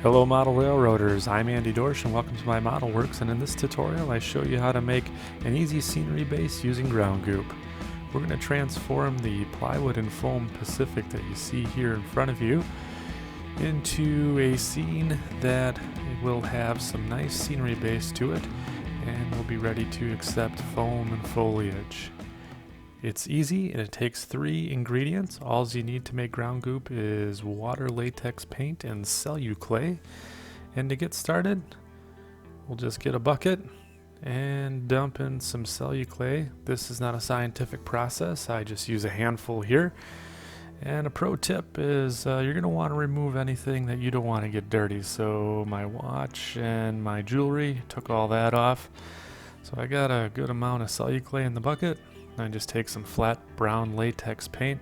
Hello model railroaders, I'm Andy Dorsch and welcome to my Model Works, and in this tutorial I show you how to make an easy scenery base using Ground Goop. We're going to transform the plywood and foam Pacific that you see here in front of you into a scene that will have some nice scenery base to it and will be ready to accept foam and foliage. It's easy and it takes 3 ingredients. All you need to make Ground Goop is water, latex paint, and celluclay. And to get started, we'll just get a bucket and dump in some celluclay. This is not a scientific process. I just use a handful here. And a pro tip is you're going to want to remove anything that you don't want to get dirty. So my watch and my jewelry, took all that off. So I got a good amount of celluclay in the bucket. I just take some flat brown latex paint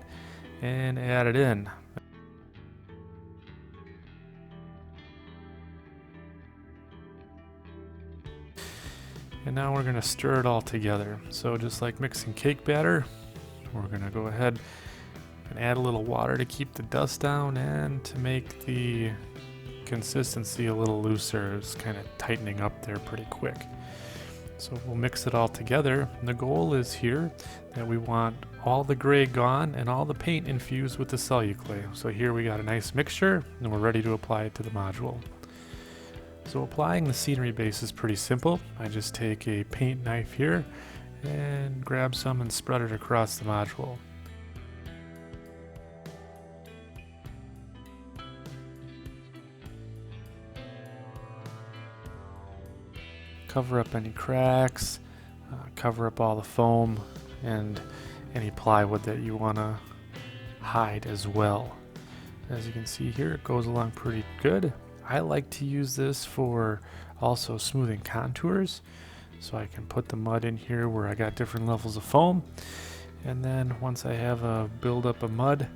and add it in. And now we're going to stir it all together. So just like mixing cake batter, we're going to go ahead and add a little water to keep the dust down and to make the consistency a little looser. It's kind of tightening up there pretty quick. So we'll mix it all together. And the goal is here that we want all the gray gone and all the paint infused with the celluclay. So here we got a nice mixture and we're ready to apply it to the module. So applying the scenery base is pretty simple. I just take a paint knife here and grab some and spread it across the module. Cover up any cracks, cover up all the foam and any plywood that you want to hide as well. As you can see here, it goes along pretty good. I like to use this for also smoothing contours, so I can put the mud in here where I got different levels of foam, and then once I have a buildup of mud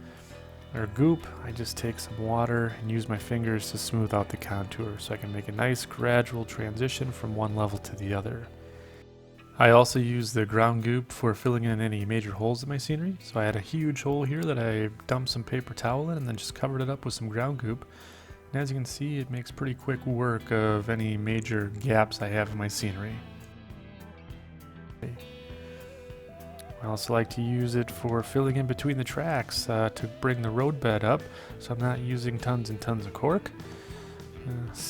or goop, I just take some water and use my fingers to smooth out the contour so I can make a nice gradual transition from one level to the other. I also use the Ground Goop for filling in any major holes in my scenery. So I had a huge hole here that I dumped some paper towel in and then just covered it up with some Ground Goop. And as you can see, it makes pretty quick work of any major gaps I have in my scenery. I also like to use it for filling in between the tracks to bring the roadbed up, so I'm not using tons and tons of cork.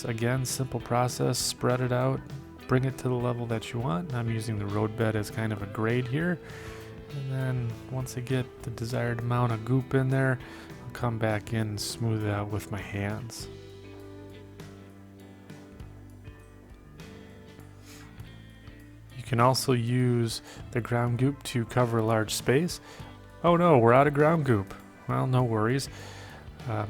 Again, simple process, spread it out, bring it to the level that you want. I'm using the roadbed as kind of a grade here. And then once I get the desired amount of goop in there, I'll come back in and smooth it out with my hands. You can also use the Ground Goop to cover a large space. Oh no, we're out of Ground Goop. Well, no worries.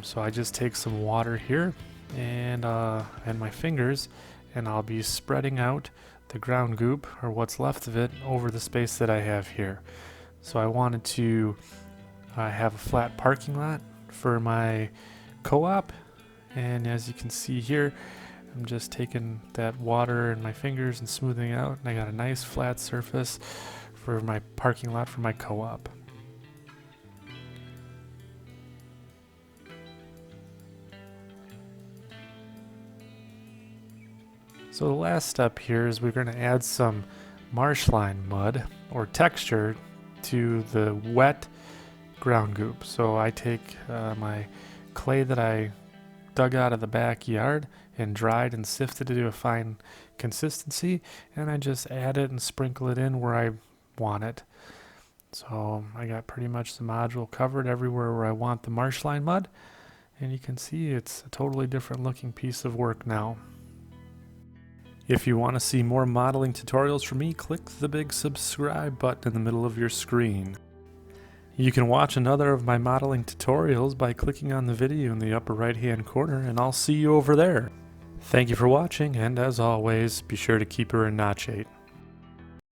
So I just take some water here and my fingers, and I'll be spreading out the Ground Goop, or what's left of it, over the space that I have here. So I wanted to have a flat parking lot for my co-op, and as you can see here, I'm just taking that water in my fingers and smoothing it out, and I got a nice flat surface for my parking lot for my co-op. So the last step here is we're going to add some Marshline Mud or texture to the wet Ground Goop. So I take my clay that I dug out of the backyard and dried and sifted it to a fine consistency, and I just add it and sprinkle it in where I want it. So I got pretty much the module covered everywhere where I want the Marshline Mud, and you can see it's a totally different looking piece of work now. If you want to see more modeling tutorials from me, click the big subscribe button in the middle of your screen. You can watch another of my modeling tutorials by clicking on the video in the upper right hand corner, and I'll see you over there. Thank you for watching, and as always, be sure to keep her in notch 8.